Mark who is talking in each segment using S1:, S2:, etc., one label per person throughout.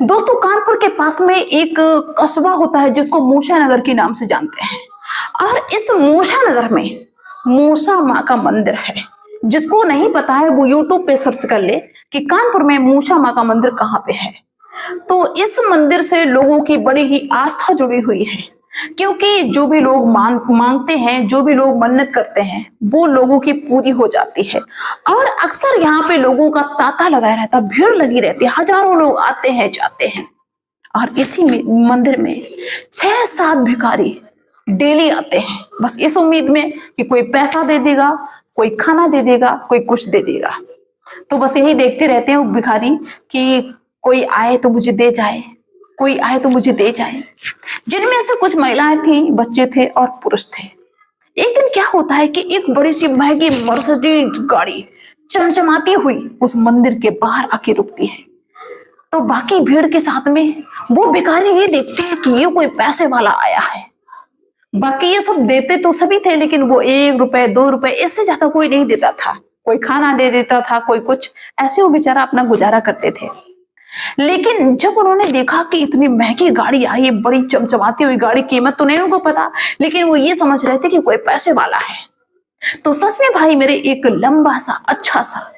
S1: दोस्तों, कानपुर के पास में एक कस्बा होता है जिसको मूसा नगर के नाम से जानते हैं। और इस मूसा नगर में मूसा माँ का मंदिर है। जिसको नहीं पता है वो यूट्यूब पे सर्च कर ले कि कानपुर में मूसा माँ का मंदिर कहाँ पे है। तो इस मंदिर से लोगों की बड़ी ही आस्था जुड़ी हुई है, क्योंकि जो भी लोग मांगते हैं, जो भी लोग मन्नत करते हैं, वो लोगों की पूरी हो जाती है। और अक्सर यहाँ पे लोगों का तांता लगाया रहता, भीड़ लगी रहती है, हजारों लोग आते हैं जाते हैं। और इसी मंदिर में 6-7 भिखारी डेली आते हैं, बस इस उम्मीद में कि कोई पैसा दे देगा, कोई खाना दे देगा, कोई कुछ दे देगा। तो बस यही देखते रहते हैं वो भिखारी कि कोई आए तो मुझे दे जाए, कोई आए तो मुझे दे जाए। जिनमें से कुछ महिलाएं थी, बच्चे थे और पुरुष थे। एक दिन क्या होता है कि एक बड़ी सी महंगी मर्सिडीज गाड़ी चमचमाती हुई उस मंदिर के बाहर आके रुकती है। तो बाकी भीड़ के साथ में वो भिखारी ये देखते हैं कि ये कोई पैसे वाला आया है। बाकी ये सब देते तो सभी थे, लेकिन वो 1 रुपए 2 रुपए इससे ज्यादा कोई नहीं देता था। कोई खाना दे देता था, कोई कुछ, ऐसे वो बेचारा अपना गुजारा करते थे। लेकिन जब उन्होंने देखा कि इतनी महंगी गाड़ी आई है, बड़ी चमचमाती हुई गाड़ी, कीमत तो नहीं उनको पता, लेकिन वो ये समझ रहे थे कि कोई पैसे वाला है। तो सच में भाई मेरे, एक लंबा सा अच्छा सा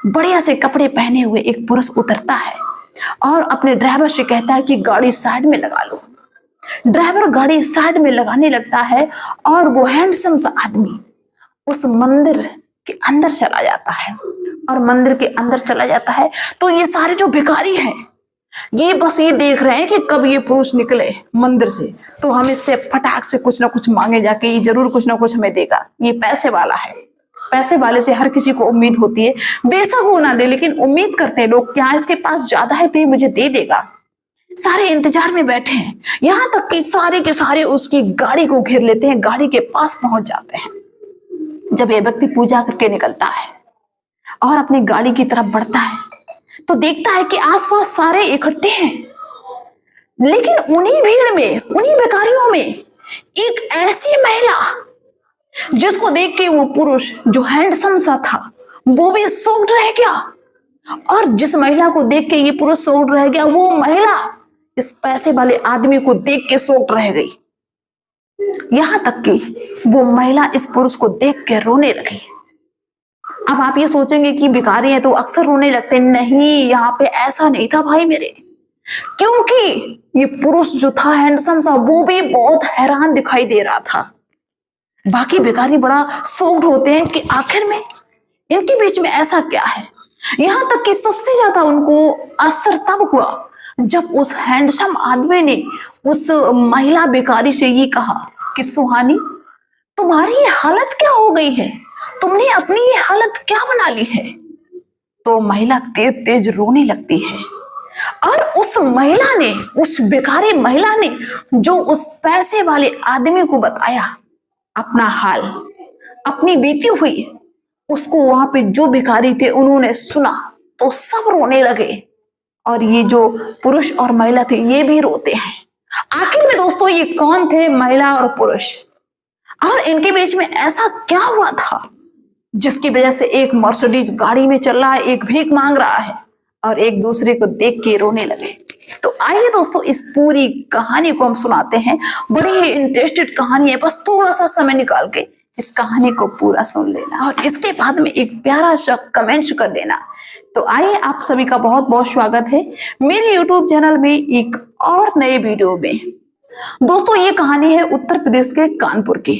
S1: बढ़िया से कपड़े पहने हुए एक पुरुष उतरता है और अपने ड्राइवर से कहता है कि गाड़ी साइड में लगा लो। ड्राइवर गाड़ी साइड में लगाने लगता है और वो हैंडसम सा आदमी उस मंदिर के अंदर चला जाता है। और मंदिर के अंदर चला जाता है तो ये सारे जो भिखारी हैं, ये बस ये देख रहे हैं कि कब ये पुरुष निकले मंदिर से तो हम इससे फटाक से कुछ ना कुछ मांगे जाके, ये जरूर कुछ ना कुछ हमें देगा, ये पैसे वाला है। पैसे वाले से हर किसी को उम्मीद होती है, बेशक वो ना दे, लेकिन उम्मीद करते हैं लोग, क्या इसके पास ज्यादा है तो ये मुझे दे देगा। सारे इंतजार में बैठे हैं, यहां तक कि सारे के सारे उसकी गाड़ी को घेर लेते हैं, गाड़ी के पास पहुंच जाते हैं। जब ये व्यक्ति पूजा करके निकलता है और अपनी गाड़ी की तरफ बढ़ता है तो देखता है कि आसपास सारे इकट्ठे हैं, लेकिन उन्हीं भीड़ में, उन्हीं भिखारियों में एक ऐसी महिला जिसको देख के वो पुरुष जो हैंडसम सा था वो भी शॉक्ड रह गया। और जिस महिला को देख के ये पुरुष शॉक्ड रह गया, वो महिला इस पैसे वाले आदमी को देख के शॉक्ड रह गई। यहां तक कि वो महिला इस पुरुष को देख के रोने लगी। अब आप ये सोचेंगे कि भिखारी है तो अक्सर रोने लगते, नहीं, यहाँ पे ऐसा नहीं था भाई मेरे, क्योंकि ये पुरुष जो था हैंडसम सा, वो भी बहुत हैरान दिखाई दे रहा था। बाकी भिखारी बड़ा शॉक्ड होते हैं कि आखिर में इनके बीच में ऐसा क्या है। यहां तक कि सबसे ज्यादा उनको असर तब हुआ जब उस हैंडसम आदमी ने उस महिला भिखारी से ये कहा कि सुहानी, तुम्हारी ये हालत क्या हो गई है, तुमने अपनी ये हालत क्या बना ली है। तो महिला तेज तेज रोने लगती है और उस महिला ने, उस भिखारी महिला ने जो उस पैसे वाले आदमी को बताया अपना हाल, अपनी बीती हुई, उसको वहां पे जो भिखारी थे उन्होंने सुना तो सब रोने लगे। और ये जो पुरुष और महिला थे ये भी रोते हैं। आखिर में दोस्तों ये कौन थे, महिला और पुरुष, और इनके बीच में ऐसा क्या हुआ था जिसकी वजह से एक मर्सिडीज गाड़ी में चल रहा है, एक भीख मांग रहा है और एक दूसरे को देख के रोने लगे। तो आइए दोस्तों इस पूरी कहानी को हम सुनाते हैं। बड़ी ही इंटरेस्टेड कहानी है, बस थोड़ा सा समय निकाल के इस कहानी को पूरा सुन लेना और इसके बाद में एक प्यारा सा कमेंट्स कर देना। तो आइए, आप सभी का बहुत बहुत स्वागत है मेरे YouTube चैनल में एक और नए वीडियो में। दोस्तों ये कहानी है उत्तर प्रदेश के कानपुर की।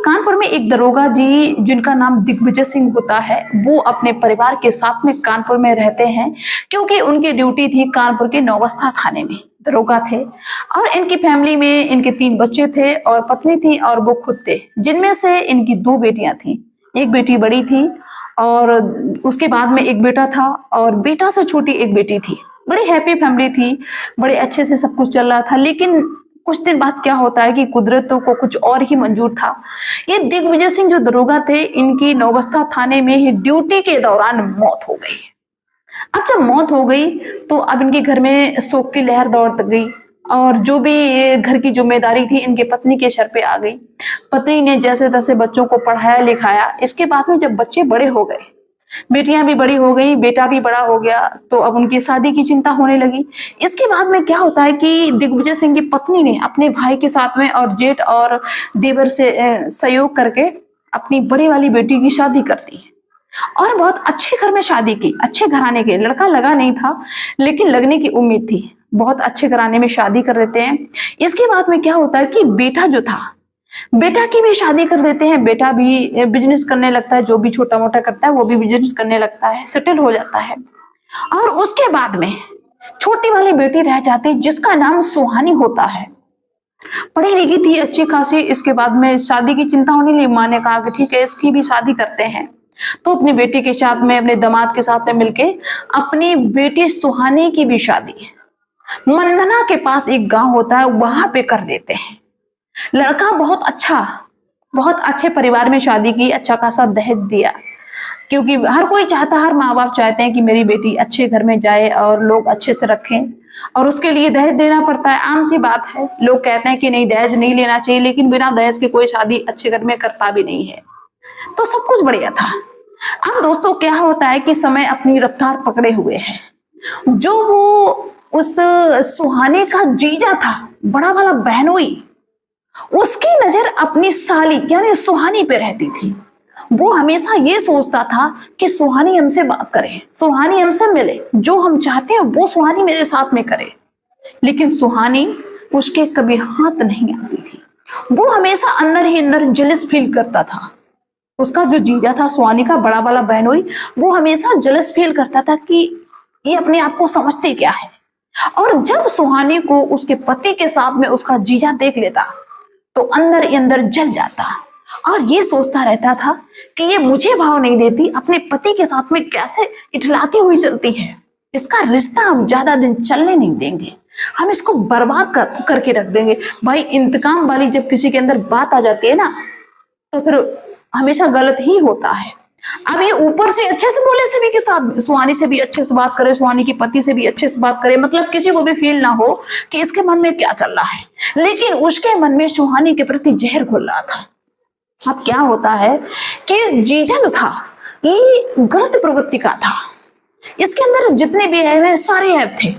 S1: कानपुर में एक दरोगा जी जिनका नाम दिग्विजय सिंह होता है, वो अपने परिवार के साथ में कानपुर में रहते हैं, क्योंकि उनकी ड्यूटी थी कानपुर के नौबस्ता थाने में, दरोगा थे। और इनकी फैमिली में इनके 3 बच्चे थे और पत्नी थी और वो खुद थे, जिनमें से इनकी 2 बेटियां थी। एक बेटी बड़ी थी और उसके बाद में एक बेटा था और बेटा से छोटी एक बेटी थी। बड़ी हैप्पी फैमिली थी, बड़े अच्छे से सब कुछ चल रहा था। लेकिन कुछ दिन बाद क्या होता है कि कुदरत को कुछ और ही मंजूर था। ये दिग्विजय सिंह जो दरोगा थे, इनकी नौबस्ता थाने में ही ड्यूटी के दौरान मौत हो गई। अब जब मौत हो गई तो अब इनके घर में शोक की लहर दौड़ गई और जो भी घर की जिम्मेदारी थी इनके पत्नी के सर पे आ गई। पत्नी ने जैसे तैसे बच्चों को पढ़ाया लिखाया। इसके बाद में जब बच्चे बड़े हो गए बेटियां भी बड़ी हो गई, बेटा भी बड़ा हो गया, तो अब उनकी शादी की चिंता होने लगी। इसके बाद में क्या होता है कि दिग्विजय सिंह की पत्नी ने अपने भाई के साथ में और जेठ और देवर से सहयोग करके अपनी बड़ी वाली बेटी की शादी कर दी और बहुत अच्छे घर में शादी की। अच्छे घराने के, लड़का लगा नहीं था लेकिन लगने की उम्मीद थी। बहुत अच्छे घराने में शादी कर देते हैं। इसके बाद में क्या होता है कि बेटा जो था, बेटा की भी शादी कर देते हैं। बेटा भी बिजनेस करने लगता है, जो भी छोटा मोटा करता है वो भी बिजनेस करने लगता है, सेटल हो जाता है। और उसके बाद में छोटी वाली बेटी रह जाती है जिसका नाम सुहानी होता है। पढ़ी लिखी थी अच्छी खासी। इसके बाद में शादी की चिंता होने लगी। माँ ने कहा कि ठीक है, इसकी भी शादी करते हैं। तो अपनी बेटी के साथ में, अपने दामाद के साथ में मिलके अपनी बेटी सुहानी की भी शादी मंदना के पास एक गांव होता है वहां पे कर देते हैं। लड़का बहुत अच्छा, बहुत अच्छे परिवार में शादी की, अच्छा खासा दहेज दिया, क्योंकि हर कोई चाहता, हर माँ बाप चाहते हैं कि मेरी बेटी अच्छे घर में जाए और लोग अच्छे से रखें, और उसके लिए दहेज देना पड़ता है। आम सी बात है। लोग कहते हैं कि नहीं, दहेज नहीं लेना चाहिए, लेकिन बिना दहेज के कोई शादी अच्छे घर में करता भी नहीं है। तो सब कुछ बढ़िया था। अब दोस्तों क्या होता है कि समय अपनी रफ्तार पकड़े हुए है। जो वो उस सुहाने का जीजा था, बड़ा वाला बहनोई, उसकी नजर अपनी साली यानी सुहानी पे रहती थी। वो हमेशा ये सोचता था कि सुहानी हमसे बात करे, सुहानी हमसे मिले, जो हम चाहते हैं वो सुहानी मेरे साथ में करे। लेकिन सुहानी उसके कभी हाथ नहीं आती थी। वो हमेशा अंदर ही अंदर जलस फील करता था। उसका जो जीजा था, सुहानी का बड़ा वाला बहनोई, वो हमेशा जलस फील करता था कि ये अपने आप को समझते क्या है। और जब सुहानी को उसके पति के साथ में उसका जीजा देख लेता तो अंदर ही अंदर जल जाता और ये सोचता रहता था कि ये मुझे भाव नहीं देती, अपने पति के साथ में कैसे इठलाती हुई चलती है। इसका रिश्ता हम ज्यादा दिन चलने नहीं देंगे, हम इसको बर्बाद करके रख देंगे। भाई, इंतकाम वाली जब किसी के अंदर बात आ जाती है ना, तो फिर हमेशा गलत ही होता है। अब ये ऊपर से अच्छे से बोले सभी के साथ, सुहानी से भी अच्छे से बात करे, सुहानी के पति से भी अच्छे से बात करे, मतलब किसी को भी फील ना हो कि इसके मन में क्या चल रहा है। लेकिन उसके मन में सुहानी के प्रति जहर घुल रहा था। अब क्या होता है कि जीजा जो था ये गलत प्रवृत्ति का था। इसके अंदर जितने भी ऐब हैं सारे ऐब थे।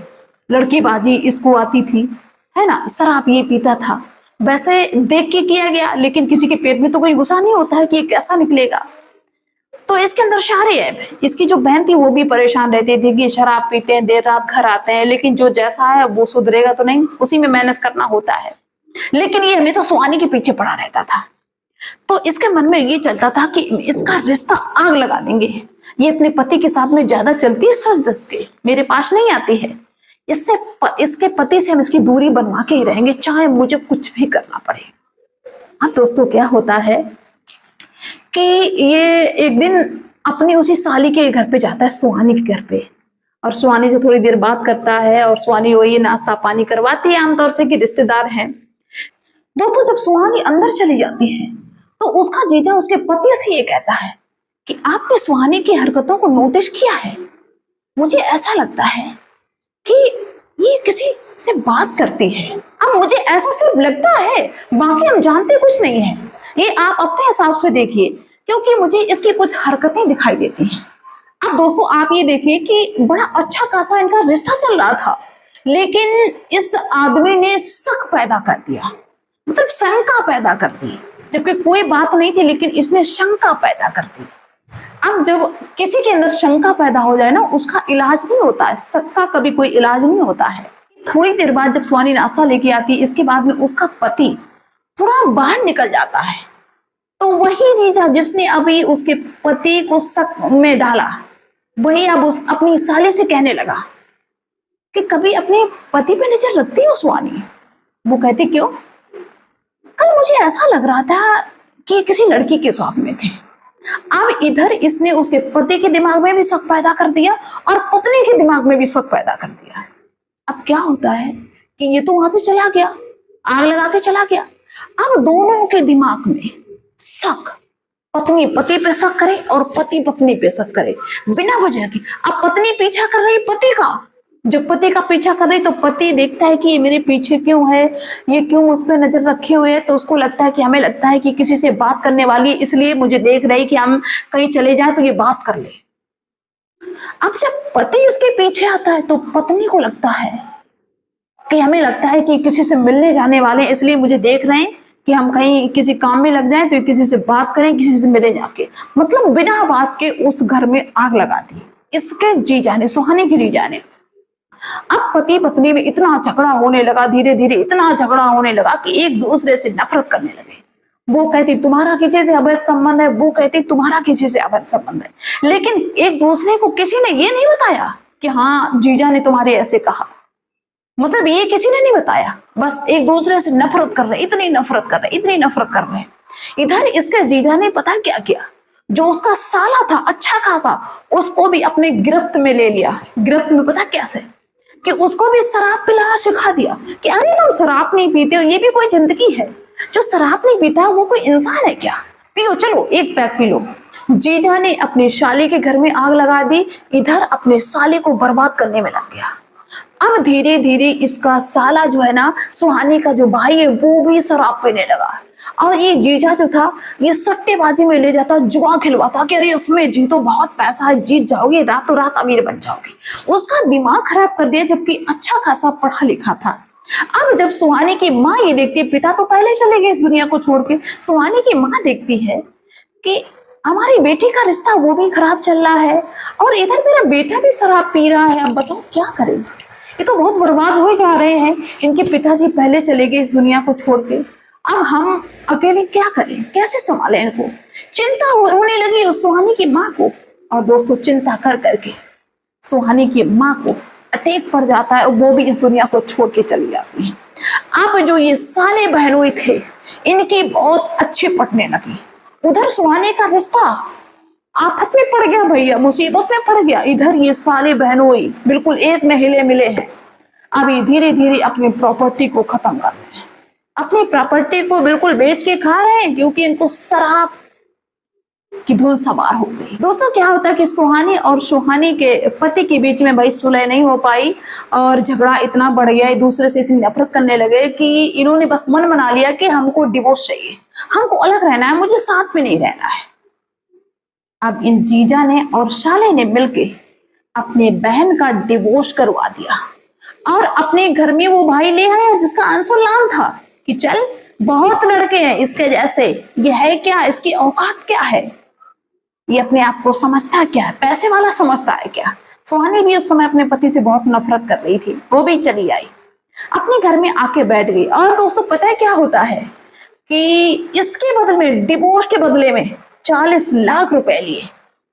S1: लड़कीबाजी इसको आती थी, है ना, शराब ये पीता था। वैसे देख के किया गया, लेकिन किसी के पेट में तो कोई गुस्सा नहीं होता है कि ये कैसा निकलेगा। तो इसके अंदर सारे ऐब हैं। इसकी जो बहन थी वो भी परेशान रहती थी कि शराब पीते हैं, देर रात घर आते हैं, लेकिन जो जैसा है वो सुधरेगा तो नहीं, उसी में मैनेज करना होता है। लेकिन ये हमेशा सुहानी के पीछे पड़ा रहता था। तो इसके मन में ये चलता था कि इसका रिश्ता आग लगा देंगे। ये अपने पति के साथ में ज्यादा चलती है, सच दस के मेरे पास नहीं आती है। इसके पति से हम इसकी दूरी बनवा के ही रहेंगे, चाहे मुझे कुछ भी करना पड़े। अब दोस्तों क्या होता है कि ये एक दिन अपनी उसी साली के घर पे जाता है, सुहानी के घर पे, और सुहानी से थोड़ी देर बात करता है और सुहानी वही नाश्ता पानी करवाती है आमतौर से कि रिश्तेदार हैं। दोस्तों जब सुहानी अंदर चली जाती है तो उसका जीजा उसके पति से ये कहता है कि आपने सुहानी की हरकतों को नोटिस किया है? मुझे ऐसा लगता है कि ये किसी से बात करती है। अब मुझे ऐसा सिर्फ लगता है, बाकी हम जानते कुछ नहीं है। ये आप अपने हिसाब से देखिए, क्योंकि मुझे इसकी कुछ हरकतें दिखाई देती हैं। अब दोस्तों आप ये देखिए कि बड़ा अच्छा खासा इनका रिश्ता चल रहा था, लेकिन इस आदमी ने शक पैदा कर दिया, मतलब शंका पैदा कर दी। जबकि कोई बात नहीं थी, लेकिन इसने शंका पैदा कर दी। अब जब किसी के अंदर शंका पैदा हो जाए ना, उसका इलाज नहीं होता है, शक का कभी कोई इलाज नहीं होता है। थोड़ी देर बाद जब सुहानी नाश्ता लेके आती है, इसके बाद में उसका पति थोड़ा बाहर निकल जाता है। तो वही जीजा जिसने अभी उसके पति को शक में डाला, वही अब अपनी साली से कहने लगा कि कभी अपने पति पे नजर रखती हो सुहानी? वो कहती क्यों? कल मुझे ऐसा लग रहा था कि किसी लड़की के साथ में थे। अब इधर इसने उसके पति के दिमाग में भी शक पैदा कर दिया और पत्नी के दिमाग में भी शक पैदा कर दिया। अब क्या होता है कि ये तो वहां से चला गया, आग लगा के चला गया। अब दोनों के दिमाग में शक, पत्नी पति पे शक करे और पति पत्नी पे शक करे बिना वजह की। अब पत्नी पीछा कर रही पति का, जब पति का पीछा कर रही तो पति देखता है कि ये मेरे पीछे क्यों है, ये क्यों उस पर नजर रखे हुए है। तो उसको लगता है कि हमें लगता है कि किसी से बात करने वाली है, इसलिए मुझे देख रही कि हम कहीं चले जाए तो ये बात कर ले। अब जब पति उसके पीछे आता है तो पत्नी को लगता है कि हमें लगता है कि किसी से मिलने जाने वाले हैं, इसलिए मुझे देख रहे हैं कि हम कहीं किसी काम में लग जाएं तो किसी से बात करें, किसी से मिले जाके। मतलब बिना बात के उस घर में आग लगा दी इसके जीजा ने, सुहानी की जीजा ने। अब पति पत्नी में इतना झगड़ा होने लगा, धीरे धीरे इतना झगड़ा होने लगा कि एक दूसरे से नफरत करने लगे। वो कहती तुम्हारा किसी से अवैध संबंध है, वो कहती तुम्हारा किसी से अवैध संबंध है। लेकिन एक दूसरे को किसी ने ये नहीं बताया कि हाँ जीजा ने तुम्हारे ऐसे कहा, मतलब ये किसी ने नहीं बताया। बस एक दूसरे से नफरत कर रहे, इतनी नफरत कर रहे, इतनी नफरत कर रहे। इधर इसके जीजा ने पता क्या किया, जो उसका साला था अच्छा खासा, उसको भी अपने गिरफ्त में ले लिया। गिरफ्त में पता कैसे, कि उसको भी शराब पिलाना सिखा दिया कि अरे तुम शराब नहीं पीते हो, ये भी कोई जिंदगी है। जो शराब नहीं पीता है वो कोई इंसान है क्या, पियो, चलो एक पैक पी लो। जीजा ने अपनी शाली के घर में आग लगा दी, इधर अपने साले को बर्बाद करने में लग गया। अब धीरे धीरे इसका साला जो है ना, सुहानी का जो भाई है, वो भी शराब पीने लगा। और ये जीजा जो था ये सट्टेबाजी में ले जाता, जुआ खिलवाता कि अरे उसमें जीतो, बहुत पैसा है, जीत जाओगे, रातों रात अमीर बन जाओगे। उसका दिमाग खराब कर दिया, जबकि अच्छा खासा पढ़ा लिखा था। अब जब सुहानी की माँ ये देखती है, पिता तो पहले चले गए इस दुनिया को छोड़ के, सुहानी की माँ देखती है कि हमारी बेटी का रिश्ता वो भी खराब चल रहा है और इधर मेरा बेटा भी शराब पी रहा है। अब बताओ क्या करें, ये तो बहुत बर्बाद हुए जा रहे हैं। इनके पिताजी पहले चले गए इस दुनिया को छोड़ के, अब हम अकेले क्या करें, कैसे संभालें इनको। चिंता होने लगी उस सुहानी की माँ को। और दोस्तों चिंता कर करके सुहानी की माँ को अटैक पड़ जाता है और वो भी इस दुनिया को छोड़ के चली जाती है। अब जो ये साले बहनोई थे इनकी बहुत अच्छी पटने लगी। उधर सुहानी का रिश्ता आफत में पड़ गया, भैया मुसीबत में पड़ गया। इधर ये साले बहनोई बिल्कुल एक में हिले मिले हैं। अभी धीरे धीरे अपनी प्रॉपर्टी को खत्म कर रहे हैं, अपनी प्रॉपर्टी को बिल्कुल बेच के खा रहे हैं, क्योंकि इनको शराब की धुन सवार हो गई। दोस्तों क्या होता है कि सुहानी और सुहानी के पति के बीच में भाई सुलह नहीं हो पाई और झगड़ा इतना बढ़ गया, एक दूसरे से इतनी नफरत करने लगे कि इन्होंने बस मन बना लिया कि हमको डिवोर्स चाहिए, हमको अलग रहना है, मुझे साथ में नहीं रहना है। अब इन जीजा ने और साले ने मिलके अपने बहन का डिवोर्स करवा दिया और अपने घर में वो भाई ले आया जिसका अंशुल नाम था, कि चल बहुत लड़के हैं इसके जैसे, ये है क्या, इसकी औकात क्या है, ये अपने आप को समझता क्या है, पैसे वाला समझता है क्या। सुहानी भी उस समय अपने पति से बहुत नफरत कर रही थी, वो भी चली आई, अपने घर में आके बैठ गई। और दोस्तों पता है क्या होता है कि इसके बदले में, डिवोर्स के बदले में 40 लाख रुपए लिए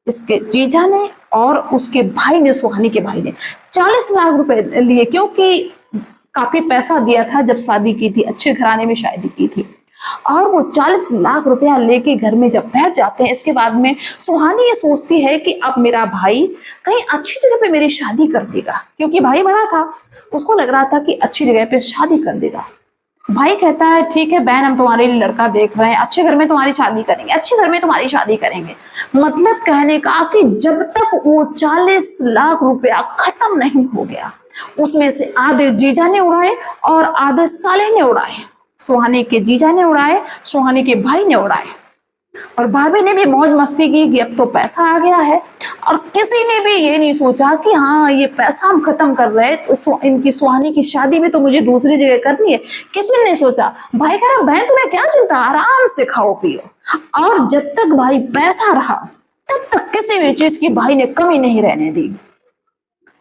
S1: इसके जीजा ने और उसके भाई ने, सुहानी के भाई ने 40 लाख रुपए लिए, क्योंकि काफी पैसा दिया था जब शादी की थी, अच्छे घराने में शादी की थी। और वो 40 लाख रुपया लेके घर में जब बैठ जाते हैं, इसके बाद में सुहानी ये सोचती है कि अब मेरा भाई कहीं अच्छी जगह पे मेरी शादी कर देगा, क्योंकि भाई बड़ा था, उसको लग रहा था कि अच्छी जगह पे शादी कर देगा। भाई कहता है ठीक है बहन, हम तुम्हारे लिए लड़का देख रहे हैं, अच्छे घर में तुम्हारी शादी करेंगे, अच्छे घर में तुम्हारी शादी करेंगे। मतलब कहने का कि जब तक वो 40 लाख रुपया खत्म नहीं हो गया, उसमें से आधे जीजा ने उड़ाए और आधे साले ने उड़ाए। सुहानी के जीजा ने उड़ाए, सुहानी के भाई ने उड़ाए, और भाभी ने भी मौज मस्ती की कि अब तो पैसा आ गया है। और किसी ने भी ये नहीं सोचा कि हाँ ये पैसा हम खत्म कर रहे हैं तो इनकी सुहानी की शादी भी तो मुझे दूसरी जगह करनी है। किसी ने सोचा। भाई कह रहा बहन तुम्हें क्या चिंता, आराम से खाओ पियो। और जब तक भाई पैसा रहा तब तक किसी भी चीज की भाई ने कमी नहीं रहने दी।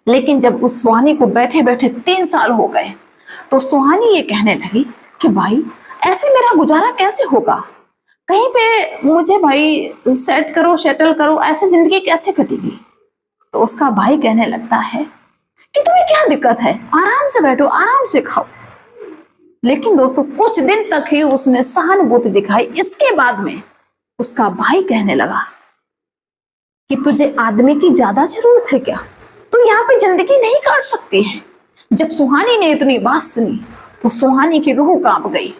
S1: लेकिन जब उस सुहानी को बैठे बैठे 3 साल हो गए तो सुहानी ये कहने लगी कि भाई ऐसे मेरा गुजारा कैसे होगा, कहीं पे मुझे भाई सेट करो, सेटल करो, ऐसे जिंदगी कैसे कटेगी। तो उसका भाई कहने लगता है कि तुम्हें क्या दिक्कत है, आराम से बैठो, आराम से खाओ। लेकिन दोस्तों कुछ दिन तक ही उसने सहानुभूति दिखाई। इसके बाद में उसका भाई कहने लगा कि तुझे आदमी की ज्यादा जरूरत है क्या, तू यहाँ पे जिंदगी नहीं काट सकती है। जब सुहानी ने इतनी बात सुनी तो सुहानी की रूह कांप गई।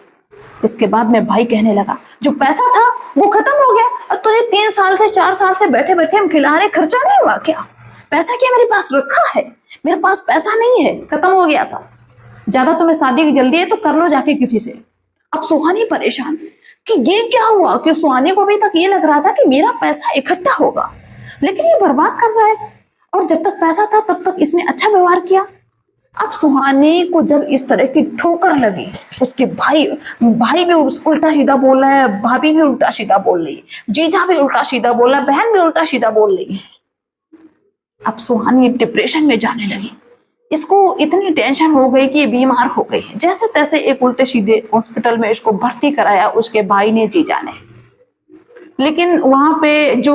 S1: इसके बाद में भाई कहने लगा जो पैसा था वो खत्म हो गया, और तुझे 3 साल से 4 साल से बैठे बैठे हम खिला रहे, खर्चा नहीं हुआ क्या, पैसा क्या मेरे पास रखा है, मेरे पास पैसा नहीं है, खत्म हो गया सब, ज्यादा तुम्हें शादी की जल्दी है तो कर लो जाके किसी से। अब सुहानी परेशान कि ये क्या हुआ, कि सुहानी को अभी तक ये लग रहा था कि मेरा पैसा इकट्ठा होगा, लेकिन ये बर्बाद कर रहा है। और जब तक पैसा था तब तक इसने अच्छा व्यवहार किया। अब सुहानी को जब इस तरह की ठोकर लगी, उसके भाई भाई भी उल्टा सीधा बोल रहा है, भाभी भी उल्टा सीधा बोल रही है, जीजा भी उल्टा सीधा बोल रहा है, बहन भी उल्टा सीधा बोल रही है। अब सुहानी डिप्रेशन में जाने लगी। इसको इतनी टेंशन हो गई कि ये बीमार हो गई। जैसे तैसे एक उल्टे सीधे हॉस्पिटल में इसको भर्ती कराया उसके भाई ने, जीजा ने। लेकिन वहां पे जो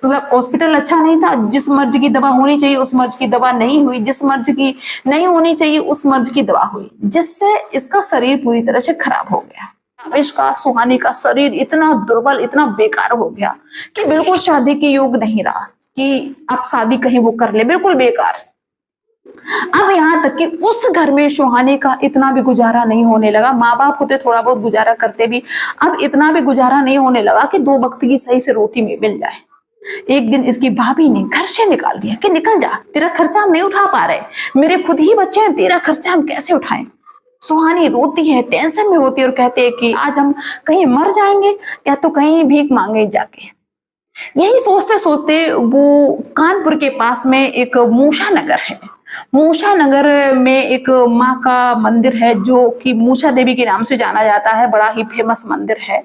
S1: मतलब हॉस्पिटल अच्छा नहीं था। जिस मर्ज की दवा होनी चाहिए उस मर्ज की दवा नहीं हुई, जिस मर्ज की नहीं होनी चाहिए उस मर्ज की दवा हुई, जिससे इसका शरीर पूरी तरह से खराब हो गया। अब इसका, सुहानी का शरीर इतना दुर्बल, इतना बेकार हो गया कि बिल्कुल शादी के योग नहीं रहा कि आप शादी कहीं वो कर ले, बिल्कुल बेकार। अब यहाँ तक कि उस घर में सुहानी का इतना भी गुजारा नहीं होने लगा। माँ बाप होते थोड़ा बहुत गुजारा करते भी, अब इतना भी गुजारा नहीं होने लगा कि 2 वक्त की सही से रोटी मिल जाए। एक दिन इसकी भाभी ने घर से निकाल दिया कि निकल जा, तेरा खर्चा हम नहीं उठा पा रहे, मेरे खुद ही बच्चे हैं, तेरा खर्चा हम कैसे उठाएं। सुहानी रोती है, टेंशन में होती है और कहते हैं कि आज हम कहीं मर जाएंगे या तो कहीं भीख मांगे जाके। यही सोचते सोचते वो कानपुर के पास में एक मूषा नगर है। मूषा नगर में एक माँ का मंदिर है जो कि मूषा देवी के नाम से जाना जाता है। बड़ा ही फेमस मंदिर है,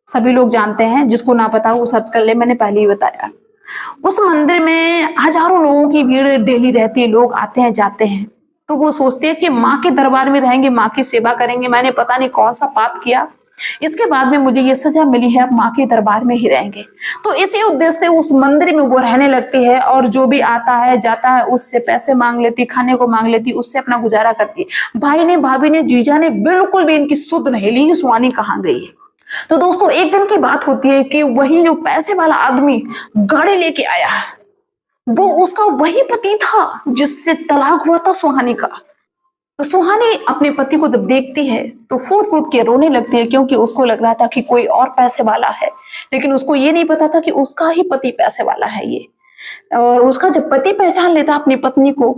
S1: सभी लोग जानते हैं। जिसको ना पता वो सर्च कर ले, मैंने पहले ही बताया। उस मंदिर में हजारों लोगों की भीड़ डेली रहती है, लोग आते हैं जाते हैं। तो वो सोचते हैं कि माँ के दरबार में रहेंगे, माँ की सेवा करेंगे। मैंने पता नहीं कौन सा पाप किया, इसके बाद में मुझे ये सजा मिली है, अब माँ के दरबार में ही रहेंगे। तो इसी उद्देश्य से उस मंदिर में वो रहने लगती है और जो भी आता है जाता है उससे पैसे मांग लेती, खाने को मांग लेती, उससे अपना गुजारा करती। भाई ने, भाभी ने, जीजा ने बिल्कुल भी इनकी सुध नहीं ली, सुहानी कहाँ गई है। तो दोस्तों एक दिन की बात होती है कि वही जो पैसे वाला आदमी गाड़ी लेके आया, वो उसका वही पति था जिससे तलाक हुआ था सुहानी का। तो सुहानी अपने पति को जब देखती है तो फूट फूट के रोने लगती है, क्योंकि उसको लग रहा था कि कोई और पैसे वाला है, लेकिन उसको ये नहीं पता था कि उसका ही पति पैसे वाला है ये। और उसका जब पति पहचान लेता अपनी पत्नी को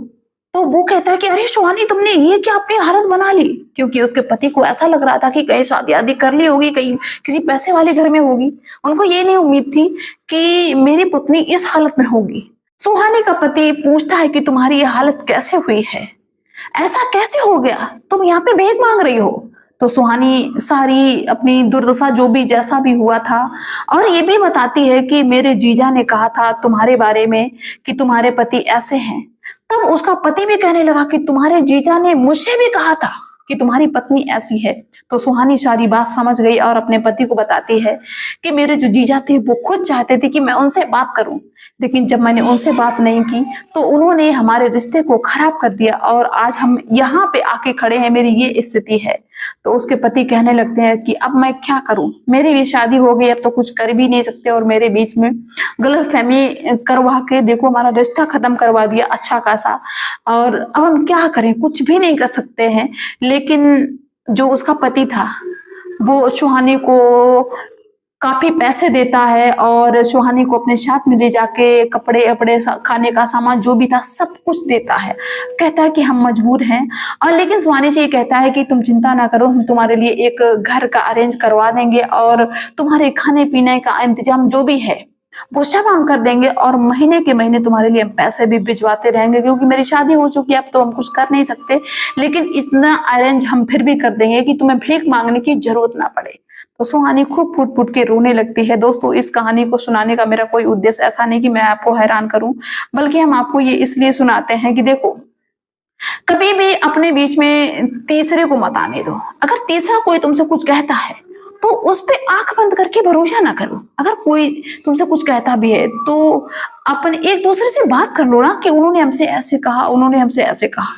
S1: तो वो कहता है कि अरे सुहानी, तुमने ये क्या अपनी हालत बना ली। क्योंकि उसके पति को ऐसा लग रहा था कि कहीं शादी आदि कर ली होगी, कहीं किसी पैसे वाले घर में होगी। उनको ये नहीं उम्मीद थी कि मेरी पत्नी इस हालत में होगी। सुहानी का पति पूछता है कि तुम्हारी ये हालत कैसे हुई है, ऐसा कैसे हो गया, तुम यहाँ पे भीख मांग रही हो। तो सुहानी सारी अपनी दुर्दशा जो भी जैसा भी हुआ था और ये भी बताती है कि मेरे जीजा ने कहा था तुम्हारे बारे में कि तुम्हारे पति ऐसे हैं। तब उसका पति भी कहने लगा कि तुम्हारे जीजा ने मुझसे भी कहा था कि तुम्हारी पत्नी ऐसी है। तो सुहानी सारी बात समझ गई और अपने पति को बताती है कि मेरे जो जीजा थे वो खुद चाहते थे कि मैं उनसे बात करूं, लेकिन जब मैंने उनसे बात नहीं की तो उन्होंने हमारे रिश्ते को खराब कर दिया और आज हम यहाँ पे आके खड़े हैं, मेरी ये स्थिति है। तो उसके पति कहने लगते हैं कि अब मैं क्या करूं, मेरी भी शादी हो गई, अब तो कुछ कर भी नहीं सकते और मेरे बीच में गलतफहमी करवा के देखो हमारा रिश्ता खत्म करवा दिया अच्छा खासा, और अब हम क्या करें, कुछ भी नहीं कर सकते हैं। लेकिन जो उसका पति था वो सुहानी को काफी पैसे देता है और सुहानी को अपने साथ में ले जाके कपड़े अपड़े खाने का सामान जो भी था सब कुछ देता है। कहता है कि हम मजबूर हैं, और लेकिन सुहानी से ये कहता है कि तुम चिंता ना करो, हम तुम्हारे लिए एक घर का अरेंज करवा देंगे और तुम्हारे खाने पीने का इंतजाम जो भी है वो सब हम कर देंगे, और महीने के महीने तुम्हारे लिए हम पैसे भी भिजवाते रहेंगे, क्योंकि मेरी शादी हो चुकी है अब तो हम कुछ कर नहीं सकते, लेकिन इतना अरेंज हम फिर भी कर देंगे कि तुम्हें भीख मांगने की जरूरत ना पड़े। तो सुहानी खूब फूट फूट के रोने लगती है। दोस्तों इस कहानी को सुनाने का मेरा कोई उद्देश्य ऐसा नहीं कि मैं आपको हैरान करूं, बल्कि हम आपको ये इसलिए सुनाते हैं कि देखो कभी भी अपने बीच में तीसरे को मत आने दो। अगर तीसरा कोई तुमसे कुछ कहता है तो उस पे आंख बंद करके भरोसा ना करो। अगर कोई तुमसे कुछ कहता भी है तो अपने एक दूसरे से बात कर लो ना कि उन्होंने हमसे ऐसे कहा, उन्होंने हमसे ऐसे कहा।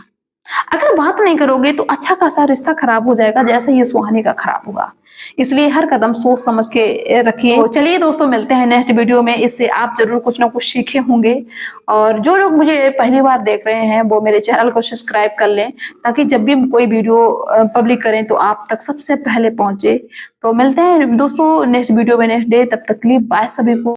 S1: अगर बात नहीं करोगे तो अच्छा खासा रिश्ता खराब हो जाएगा, जैसे ये सुहानी का खराब हुआ। इसलिए हर कदम सोच समझ के रखिए। तो चलिए दोस्तों मिलते हैं नेक्स्ट वीडियो में, इससे आप जरूर कुछ ना कुछ सीखे होंगे। और जो लोग मुझे पहली बार देख रहे हैं वो मेरे चैनल को सब्सक्राइब कर लें, ताकि जब भी हम कोई वीडियो पब्लिक करें तो आप तक सबसे पहले पहुंचे। तो मिलते हैं दोस्तों नेक्स्ट वीडियो में नेक्स्ट डे, तब तक के लिए बाय सभी को।